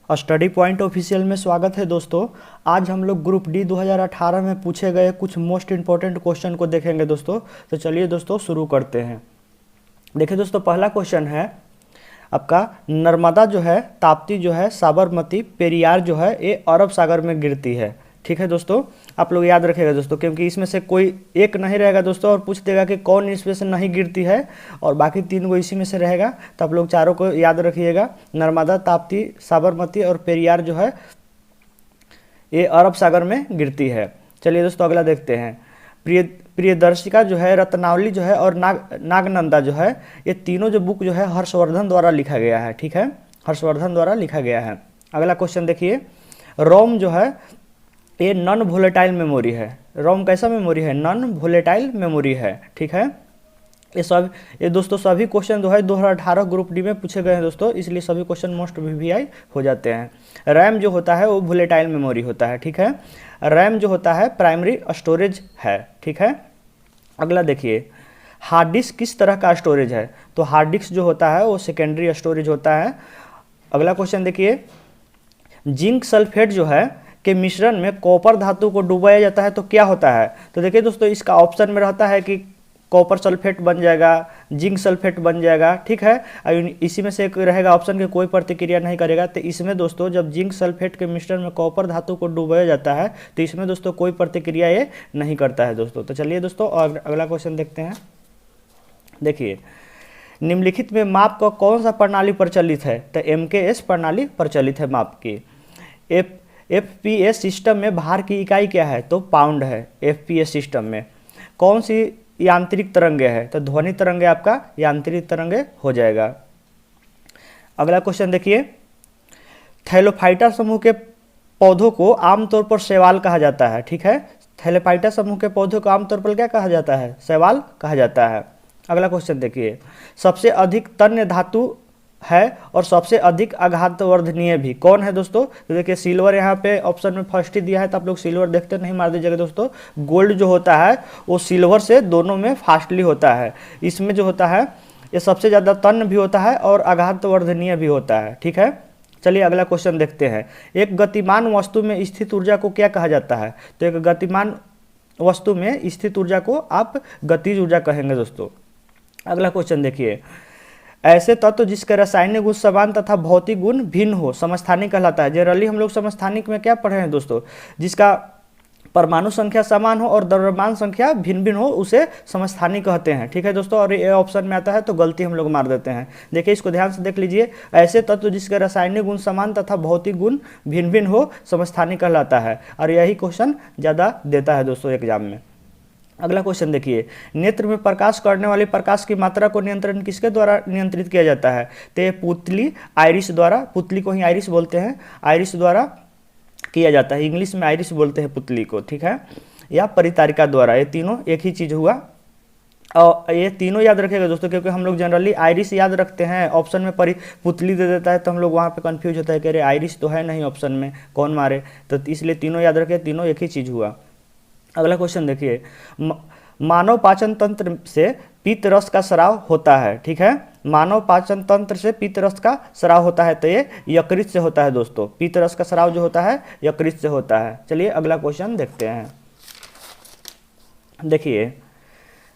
Study point official में स्वागत है दोस्तों। आज हम लोग ग्रुप डी 2018 में पूछे गए कुछ मोस्ट इंपॉर्टेंट क्वेश्चन को देखेंगे दोस्तों। तो चलिए दोस्तों शुरू करते हैं। देखिए दोस्तों, पहला क्वेश्चन है आपका, नर्मदा जो है, ताप्ती जो है, साबरमती, पेरियार जो है, ये अरब सागर में गिरती है। ठीक है दोस्तों, आप लोग याद रखिएगा दोस्तों, क्योंकि इसमें से कोई एक नहीं रहेगा दोस्तों और पूछ देगा कि कौन इसमें से नहीं गिरती है और बाकी तीन को इसी में से रहेगा। तो आप लोग चारों को याद रखिएगा, नर्मदा, ताप्ती, साबरमती और पेरियार जो है ये अरब सागर में गिरती है। चलिए दोस्तों अगला देखते हैं। प्रियदर्शिका जो है, रत्नावली जो है और नागनंदा जो है, ये तीनों जो बुक जो है हर्षवर्धन द्वारा लिखा गया है। ठीक है, हर्षवर्धन द्वारा लिखा गया है। अगला क्वेश्चन देखिए, रोम जो है ये नॉन वोलेटाइल मेमोरी है। रोम कैसा मेमोरी है? नॉन वोलेटाइल मेमोरी है। ठीक है, ये दोस्तों सभी क्वेश्चन जो है 2018 ग्रुप डी में पूछे गए हैं दोस्तों, इसलिए सभी क्वेश्चन मोस्ट वीवीआई हो जाते हैं। रैम जो होता है वो वोलेटाइल मेमोरी होता है। ठीक है, रैम जो होता है प्राइमरी स्टोरेज है। ठीक है, अगला देखिए, हार्ड डिस्क किस तरह का स्टोरेज है? तो हार्ड डिस्क जो होता है वो सेकेंडरी स्टोरेज होता है। अगला क्वेश्चन देखिए, जिंक सल्फेट जो है के मिश्रण में कॉपर धातु को डुबाया जाता है तो क्या होता है? तो देखिए दोस्तों, इसका ऑप्शन में रहता है कि कॉपर सल्फेट बन जाएगा, जिंक सल्फेट बन जाएगा। ठीक है, इसी में से एक रहेगा ऑप्शन के कोई प्रतिक्रिया नहीं करेगा। तो इसमें दोस्तों जब जिंक सल्फेट के मिश्रण में कॉपर धातु को डुबाया जाता है तो इसमें दोस्तों कोई प्रतिक्रिया ये नहीं करता है दोस्तों। तो चलिए दोस्तों और अगला क्वेश्चन देखते हैं। देखिए, निम्नलिखित में माप का कौन सा प्रणाली प्रचलित है? तो MKS प्रणाली प्रचलित है माप की। FPS सिस्टम में भार की इकाई क्या है? तो पाउंड है। FPS सिस्टम में कौन सी यांत्रिक तरंगे है? तो ध्वनि तरंगे आपका यांत्रिक तरंगे हो जाएगा। अगला क्वेश्चन देखिए, थैलोफाइटा समूह के पौधों को आमतौर पर शैवाल कहा जाता है। ठीक है, थैलोफाइटा समूह के पौधों को आमतौर पर क्या कहा जाता है? शैवाल कहा जाता है। अगला क्वेश्चन देखिए, सबसे अधिक तन्य धातु है और सबसे अधिक आघातवर्धनीय भी कौन है दोस्तों? तो देखिए सिल्वर यहाँ पे ऑप्शन में फर्स्ट ही दिया है, तो आप लोग सिल्वर देखते नहीं मार दीजिएगा दोस्तों। गोल्ड जो होता है वो सिल्वर से दोनों में फास्टली होता है। इसमें जो होता है ये सबसे ज़्यादा तन्य भी होता है और आघातवर्धनीय भी होता है। ठीक है, चलिए अगला क्वेश्चन देखते हैं। एक गतिमान वस्तु में स्थित ऊर्जा को क्या कहा जाता है? तो एक गतिमान वस्तु में स्थित ऊर्जा को आप गतिज ऊर्जा कहेंगे दोस्तों। अगला क्वेश्चन देखिए, ऐसे तत्व जिसके रासायनिक गुण समान तथा भौतिक गुण भिन्न हो समस्थानिक कहलाता है। जनरली हम लोग समस्थानिक में क्या पढ़े हैं दोस्तों? जिसका परमाणु संख्या समान हो और द्रव्यमान संख्या भिन्न भिन्न हो उसे समस्थानिक कहते हैं। ठीक है दोस्तों, और ये ऑप्शन में आता है तो गलती हम लोग मार देते हैं। देखिए इसको ध्यान से देख लीजिए, ऐसे तत्व जिसके रासायनिक गुण समान तथा भौतिक गुण भिन्न भिन्न हो समस्थानिक कहलाता है, और यही क्वेश्चन ज़्यादा देता है दोस्तों एग्जाम में। अगला क्वेश्चन देखिए, नेत्र में प्रकाश करने वाली प्रकाश की मात्रा को नियंत्रण किसके द्वारा नियंत्रित किया जाता है? तो ये पुतली आइरिस द्वारा, पुतली को ही आइरिस बोलते हैं, आइरिस द्वारा किया जाता है। इंग्लिश में आइरिस बोलते हैं पुतली को। ठीक है, या परितारिका द्वारा, ये तीनों एक ही चीज़ हुआ। और ये तीनों याद रखिएगा दोस्तों, क्योंकि हम लोग जनरली आइरिस याद रखते हैं, ऑप्शन में पुतली दे देता है तो हम लोग वहाँ पे कंफ्यूज होता है कि अरे आइरिस तो है नहीं ऑप्शन में, कौन मारे? तो इसलिए तीनों याद रखें, तीनों एक ही चीज़ हुआ। अगला क्वेश्चन देखिए, मानव पाचन तंत्र से पित्त रस का स्राव होता है। ठीक है, मानव पाचन तंत्र से पित्त रस का स्राव होता है तो ये यकृत से होता है दोस्तों। पित्त रस का स्राव जो होता है यकृत से होता है। चलिए अगला क्वेश्चन देखते हैं। देखिए,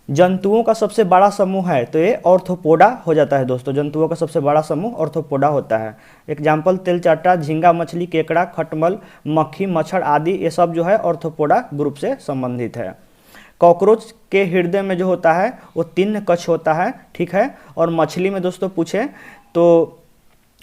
जंतुओं का सबसे बड़ा समूह है तो ये ऑर्थोपोडा हो जाता है दोस्तों। जंतुओं का सबसे बड़ा समूह ऑर्थोपोडा होता है। एग्जाम्पल, तेलचट्टा, झींगा मछली, केकड़ा, खटमल, मक्खी, मच्छर आदि ये सब जो है ऑर्थोपोडा ग्रुप से संबंधित है। कॉकरोच के हृदय में जो होता है वो 3 कक्ष होता है। ठीक है, और मछली में दोस्तों पूछे तो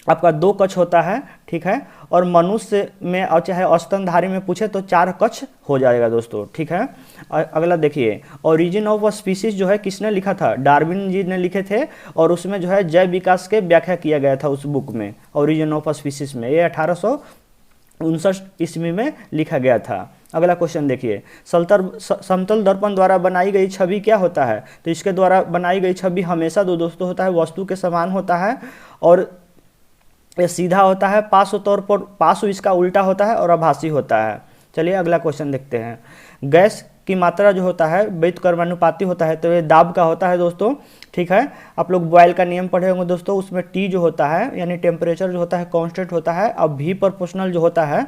आपका 2 कक्ष होता है। ठीक है, और मनुष्य में और चाहे स्तनधारी में पूछे तो 4 कक्ष हो जाएगा दोस्तों। ठीक है, अगला देखिए, ओरिजिन ऑफ स्पीसीज जो है किसने लिखा था? डार्विन जी ने लिखे थे, और उसमें जो है जैव विकास के व्याख्या किया गया था उस बुक में, ओरिजिन ऑफ स्पीसीज में। ये 1859 ईस्वी में लिखा गया था। अगला क्वेश्चन देखिए, समतल दर्पण द्वारा बनाई गई छवि क्या होता है? तो इसके द्वारा बनाई गई छवि हमेशा दोस्तों होता है वस्तु के समान होता है, और ये सीधा होता है, पार्श्व तौर पर पार्श्व इसका उल्टा होता है और आभासी होता है। चलिए अगला क्वेश्चन देखते हैं। गैस की मात्रा जो होता है व्युत्क्रमानुपाती होता है, तो ये दाब का होता है दोस्तों। ठीक है, आप लोग बॉयल का नियम पढ़े होंगे दोस्तों, उसमें टी जो होता है यानी टेम्परेचर जो होता है कांस्टेंट होता है, अब वी प्रोपोर्शनल जो होता है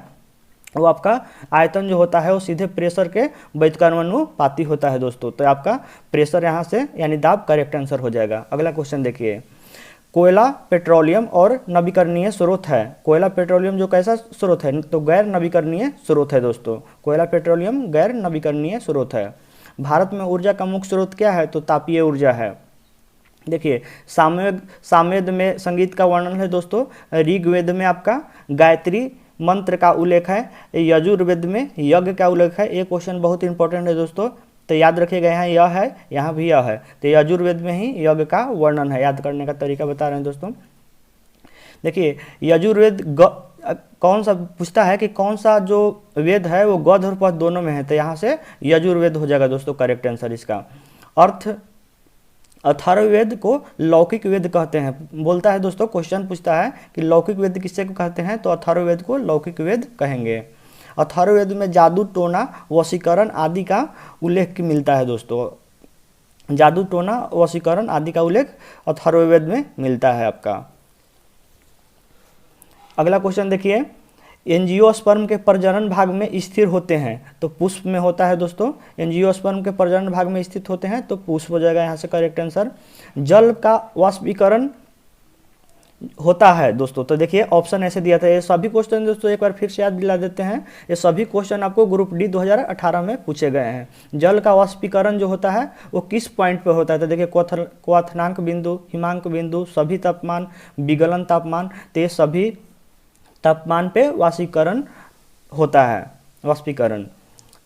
वो आपका आयतन जो होता है वो सीधे प्रेशर के व्युत्क्रमानुपाती होता है दोस्तों। तो आपका प्रेशर यहाँ से यानी दाब करेक्ट आंसर हो जाएगा। अगला क्वेश्चन देखिए, कोयला पेट्रोलियम और नवीकरणीय स्रोत है। कोयला पेट्रोलियम जो कैसा स्रोत है, तो गैर नवीकरणीय स्रोत है दोस्तों। कोयला पेट्रोलियम गैर नवीकरणीय स्रोत है। भारत में ऊर्जा का मुख्य स्रोत क्या है, तो तापीय ऊर्जा है। देखिए सामवेद में संगीत का वर्णन है दोस्तों, ऋग्वेद में आपका गायत्री मंत्र का उल्लेख है, यजुर्वेद में यज्ञ का उल्लेख है। ये क्वेश्चन बहुत इंपॉर्टेंट है दोस्तों, तो याद रखिएगा, यहाँ यह है, यहाँ भी यह है, तो यजुर्वेद में ही यज्ञ का वर्णन है। याद करने का तरीका बता रहे हैं दोस्तों। देखिए यजुर्वेद कौन सा पूछता है कि कौन सा जो वेद है वो गौध और पद दोनों में है, तो यहाँ से यजुर्वेद हो जाएगा दोस्तों करेक्ट आंसर इसका। अथर्ववेद को लौकिक वेद कहते हैं। बोलता है दोस्तों, क्वेश्चन पूछता है कि लौकिक वेद किससे को कहते हैं, तो अथर्ववेद को लौकिक वेद कहेंगे। अथर्ववेद में जादू टोना वशीकरण आदि का उल्लेख मिलता है दोस्तों। जादू टोना वशीकरण आदि का उल्लेख अथर्ववेद में मिलता है आपका। अगला क्वेश्चन देखिए, एंजियोस्पर्म के प्रजनन भाग में स्थिर होते हैं, तो पुष्प में होता है दोस्तों। एंजियोस्पर्म के प्रजनन भाग में स्थित होते हैं, तो पुष्प हो जाएगा यहाँ से करेक्ट आंसर। जल का वाष्पीकरण होता है दोस्तों, तो देखिए ऑप्शन ऐसे दिया था। ये सभी क्वेश्चन दोस्तों एक बार फिर से याद दिला देते हैं, ये सभी क्वेश्चन आपको ग्रुप डी 2018 में पूछे गए हैं। जल का वाष्पीकरण जो होता है वो किस पॉइंट पे होता है, तो देखिए क्वथनांक बिंदु, हिमांक बिंदु, सभी तापमान, विगलन तापमान, तो ये सभी तापमान पे वाष्पीकरण होता है, वाष्पीकरण।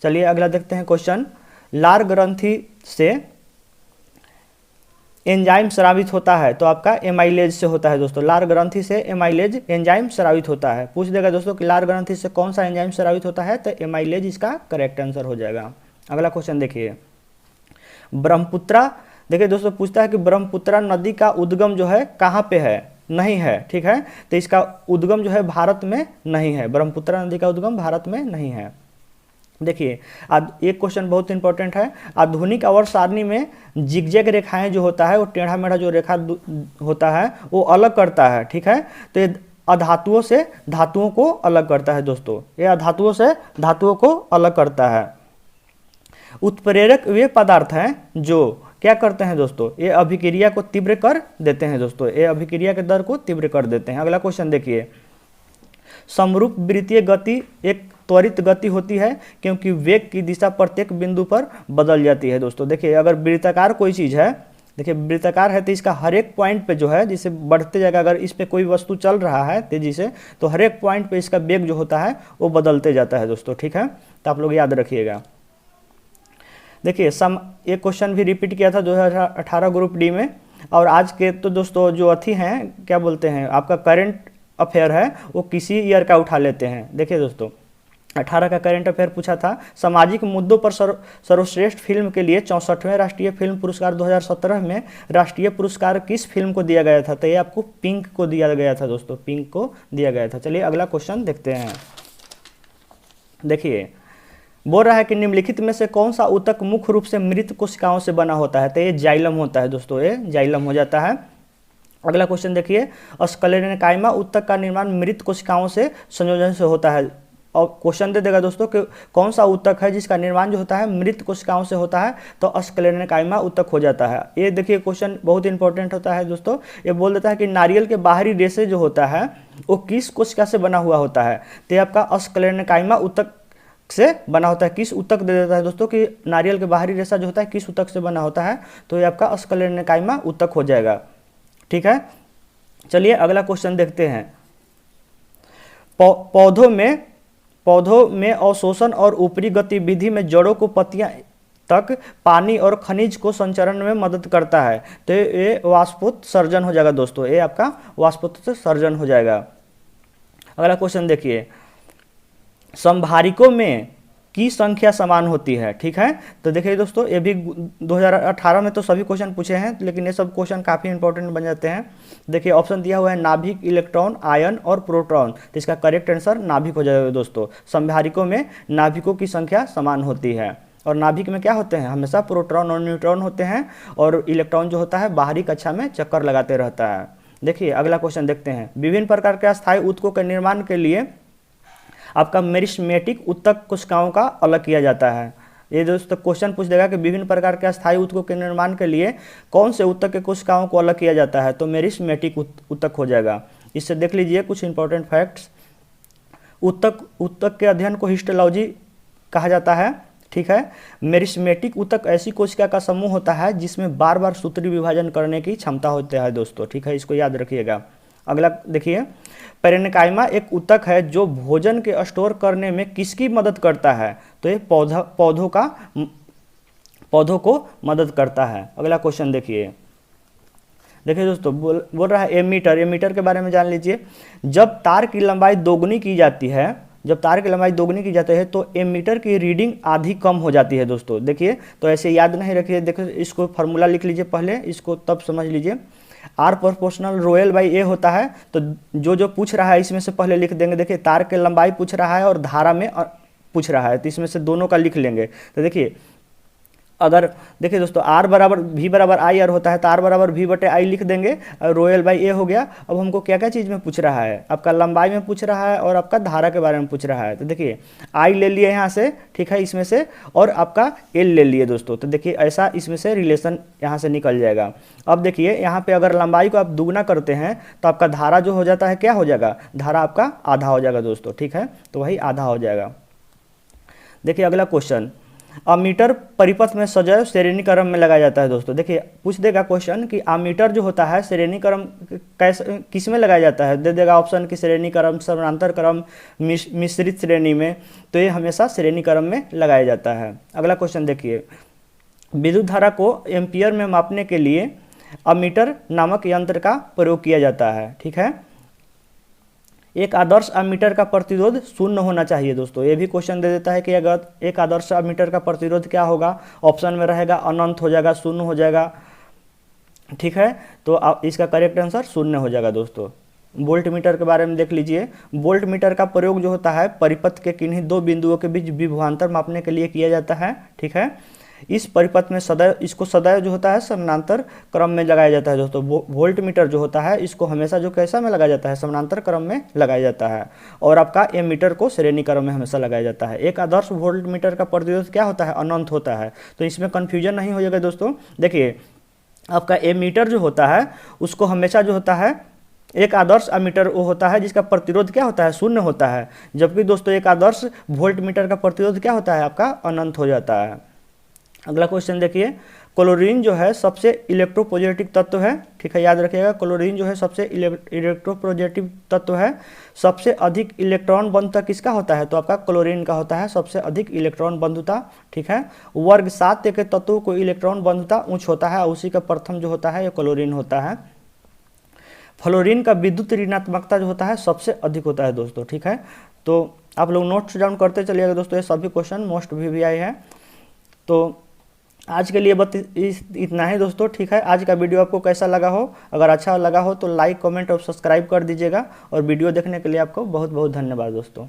चलिए अगला देखते हैं क्वेश्चन, लार ग्रंथि से एंजाइम स्रावित होता है, तो आपका एमाइलेज से होता है दोस्तों। लार ग्रंथि से एमाइलेज एंजाइम स्रावित होता है। पूछ देगा दोस्तों कि लार ग्रंथि से कौन सा एंजाइम स्रावित होता है, तो एमाइलेज इसका करेक्ट आंसर हो जाएगा। अगला क्वेश्चन देखिए, ब्रह्मपुत्रा, देखिए दोस्तों पूछता है कि ब्रह्मपुत्रा नदी का उद्गम जो है कहाँ पे है, नहीं है। ठीक है, तो इसका उद्गम जो है भारत में नहीं है। ब्रह्मपुत्रा नदी का उद्गम भारत में नहीं है। देखिए एक क्वेश्चन बहुत इंपॉर्टेंट है, आधुनिक आवर्त सारणी में जिगजैग रेखाएं जो होता है वो टेढ़ा मेढ़ा जो रेखा होता है वो अलग करता है। ठीक है, तो ये अधातुओं से धातुओं को अलग करता है दोस्तों। ये अधातुओं से धातुओं को अलग करता है। उत्प्रेरक वे पदार्थ हैं जो क्या करते हैं दोस्तों, ये अभिक्रिया को तीव्र कर देते हैं दोस्तों। ये अभिक्रिया के दर को तीव्र कर देते हैं। अगला क्वेश्चन देखिए, समरूप वृत्तीय गति एक त्वरित गति होती है क्योंकि वेग की दिशा प्रत्येक बिंदु पर बदल जाती है दोस्तों। देखिए अगर वृत्ताकार कोई चीज़ है, देखिए वृत्ताकार है तो इसका हर एक पॉइंट पे जो है जिसे बढ़ते जाएगा, अगर इस पे कोई वस्तु चल रहा है तेजी से तो हर एक पॉइंट पे इसका वेग जो होता है वो बदलते जाता है दोस्तों। ठीक है, तो आप लोग याद रखिएगा। देखिए एक क्वेश्चन भी रिपीट किया था 2018 ग्रुप डी में, और आज के तो दोस्तों जो अथी हैं क्या बोलते हैं आपका करंट अफेयर है वो किसी ईयर का उठा लेते हैं। देखिए दोस्तों 18 का करंट अफेयर पूछा था, सामाजिक मुद्दों पर सर्वश्रेष्ठ फिल्म के लिए 64वें राष्ट्रीय फिल्म पुरस्कार 2017 में राष्ट्रीय पुरस्कार किस फिल्म को दिया गया था, तो ये आपको पिंक को दिया गया था दोस्तों, पिंक को दिया गया था। चलिए अगला क्वेश्चन देखते हैं। देखिए बोल रहा है कि निम्नलिखित में से कौन सा ऊतक मुख्य रूप से मृत कोशिकाओं से बना होता है, तो ये जाइलम होता है दोस्तों, ये जाइलम हो जाता है। अगला क्वेश्चन देखिए, स्क्लेरेन्काइमा ऊतक का निर्माण मृत कोशिकाओं से संयोजन से होता है। और क्वेश्चन दे देगा दोस्तों कि कौन सा ऊतक है जिसका निर्माण जो होता है मृत कोशिकाओं से होता है, तो स्क्लेरेन्काइमा ऊतक हो जाता है। ये देखिए क्वेश्चन बहुत इंपॉर्टेंट होता है दोस्तों। ये बोल देता है कि नारियल के बाहरी रेशे जो होता है वो किस कोशिका से बना हुआ होता है, तो ये आपका स्क्लेरेन्काइमा ऊतक से बना होता है। किस ऊतक दे देता है दोस्तों कि नारियल के बाहरी रेशा जो होता है किस ऊतक से बना होता है, तो ये आपका स्क्लेरेन्काइमा ऊतक हो जाएगा। ठीक है, चलिए अगला क्वेश्चन देखते हैं। पौधों में अवशोषण और ऊपरी गतिविधि में जड़ों को पत्तियां तक पानी और खनिज को संचरण में मदद करता है, तो ये वाष्पोत्सर्जन हो जाएगा दोस्तों, ये आपका वाष्पोत्सर्जन हो जाएगा। अगला क्वेश्चन देखिए, संभारिकों में की संख्या समान होती है। ठीक है, तो देखिए दोस्तों ये भी 2018 में तो सभी क्वेश्चन पूछे हैं, लेकिन ये सब क्वेश्चन काफ़ी इंपॉर्टेंट बन जाते हैं। देखिए ऑप्शन दिया हुआ है नाभिक, इलेक्ट्रॉन, आयन और प्रोटॉन, तो इसका करेक्ट आंसर नाभिक हो जाएगा दोस्तों। संभारिकों में नाभिकों की संख्या समान होती है। और नाभिक में क्या होते हैं, हमेशा प्रोटॉन और न्यूट्रॉन होते हैं, और इलेक्ट्रॉन जो होता है बाहरी कक्षा में चक्कर लगाते रहता है। देखिए अगला क्वेश्चन देखते हैं। विभिन्न प्रकार के अस्थायी ऊतकों के निर्माण के लिए आपका मेरिस्टेमेटिक ऊतक कोशिकाओं का अलग किया जाता है। ये दोस्तों क्वेश्चन पूछ देगा कि विभिन्न प्रकार के अस्थायी ऊतकों के निर्माण के लिए कौन से ऊतक के कोशिकाओं को अलग किया जाता है, तो मेरिस्टेमेटिक ऊतक हो जाएगा। इससे देख लीजिए कुछ इंपॉर्टेंट फैक्ट्स। ऊतक के अध्ययन को हिस्टोलॉजी कहा जाता है, ठीक है। मेरिस्टेमेटिक ऊतक ऐसी कोशिका का समूह होता है जिसमें बार बार सूत्री विभाजन करने की क्षमता होती है दोस्तों, ठीक है, इसको याद रखिएगा। अगला देखिए, पेरेन्काइमा एक ऊतक है जो भोजन के स्टोर करने में किसकी मदद करता है, तो ये पौधों को मदद करता है। अगला क्वेश्चन देखिए दोस्तों, बोल रहा है एमीटर के बारे में जान लीजिए। जब तार की लंबाई दोगुनी की जाती है तो एमीटर की रीडिंग आधी कम हो जाती है दोस्तों। देखिए तो ऐसे याद नहीं रखिए, देखो इसको फार्मूला लिख लीजिए पहले, इसको तब समझ लीजिए। आर प्रोपोर्शनल रोएल बाई ए होता है, तो जो पूछ रहा है इसमें से पहले लिख देंगे। देखिए तार की लंबाई पूछ रहा है और धारा में पूछ रहा है, तो इसमें से दोनों का लिख लेंगे। तो देखिए अगर देखिए दोस्तों आर बराबर वी बराबर आई आर होता है, तो आर बराबर वी बटे आई लिख देंगे, और रोएल बाई ए हो गया। अब हमको क्या क्या चीज़ में पूछ रहा है, आपका लंबाई में पूछ रहा है और आपका धारा के बारे में पूछ रहा है। तो देखिए आई ले लिए यहाँ से, ठीक है, इसमें से, और आपका एल ले लिए दोस्तों। तो देखिए ऐसा इसमें से रिलेशन यहाँ से निकल जाएगा। अब देखिए यहाँ पे अगर लंबाई को आप दुगना करते हैं तो आपका धारा जो हो जाता है क्या हो जाएगा, धारा आपका आधा हो जाएगा दोस्तों, ठीक है, तो वही आधा हो जाएगा। देखिए अगला क्वेश्चन, अमीटर परिपथ में सदैव श्रेणी क्रम में लगाया जाता है दोस्तों। देखिए पूछ देगा क्वेश्चन कि अमीटर जो होता है श्रेणी क्रम कैसे किस में लगाया जाता है, दे देगा ऑप्शन की श्रेणी क्रम, समानांतर क्रम, मिश्रित श्रेणी में, तो ये हमेशा श्रेणी क्रम में लगाया जाता है। अगला क्वेश्चन देखिए, विद्युत धारा को एम्पियर में मापने के लिए अमीटर नामक यंत्र का प्रयोग किया जाता है, ठीक है। एक आदर्श अमीटर का प्रतिरोध शून्य होना चाहिए दोस्तों। ये भी क्वेश्चन दे देता है कि अगर एक आदर्श अमीटर का प्रतिरोध क्या होगा, ऑप्शन में रहेगा अनंत हो जाएगा, शून्य हो जाएगा, ठीक है, तो आप इसका करेक्ट आंसर शून्य हो जाएगा दोस्तों। वोल्ट मीटर के बारे में देख लीजिए। वोल्ट मीटर का प्रयोग जो होता है परिपथ के किन्हीं दो बिंदुओं के बीच विभवांतर मापने के लिए किया जाता है, ठीक है। इस परिपथ में सदैव जो होता है समानांतर क्रम में लगाया जाता है दोस्तों। वोल्ट मीटर जो होता है इसको हमेशा जो कैसा में लगाया जाता है, समानांतर क्रम में लगाया जाता है, और आपका एमीटर को श्रेणी क्रम में हमेशा लगाया जाता है। एक आदर्श वोल्ट मीटर का प्रतिरोध क्या होता है, अनंत होता है, तो इसमें कन्फ्यूजन नहीं हो जाएगा दोस्तों। देखिए आपका एमीटर जो होता है उसको हमेशा जो होता है, एक आदर्श अमीटर वो होता है जिसका प्रतिरोध क्या होता है, शून्य होता है, जबकि दोस्तों एक आदर्श वोल्ट मीटर का प्रतिरोध क्या होता है, आपका अनंत हो जाता है। अगला क्वेश्चन देखिए, क्लोरीन जो है सबसे इलेक्ट्रोपॉजिटिव तत्व है, ठीक है, याद रखिएगा। क्लोरीन जो है सबसे इलेक्ट्रोपॉजिटिव तत्व है। सबसे अधिक इलेक्ट्रॉन बंधुता किसका होता है, तो आपका क्लोरीन का होता है सबसे अधिक इलेक्ट्रॉन बंधुता, ठीक है। वर्ग 7 के तत्वों को इलेक्ट्रॉन बंधुता उच्च होता है, उसी का प्रथम जो होता है ये क्लोरीन होता है। फ्लोरीन का विद्युत ऋणात्मकता जो होता है सबसे अधिक होता है दोस्तों, ठीक है। तो आप लोग नोट्स डाउन करते चलिएगा दोस्तों, ये सभी क्वेश्चन मोस्ट VVI है। तो आज के लिए बस इतना ही दोस्तों, ठीक है। आज का वीडियो आपको कैसा लगा हो, अगर अच्छा लगा हो तो लाइक, कमेंट और सब्सक्राइब कर दीजिएगा, और वीडियो देखने के लिए आपको बहुत बहुत धन्यवाद दोस्तों।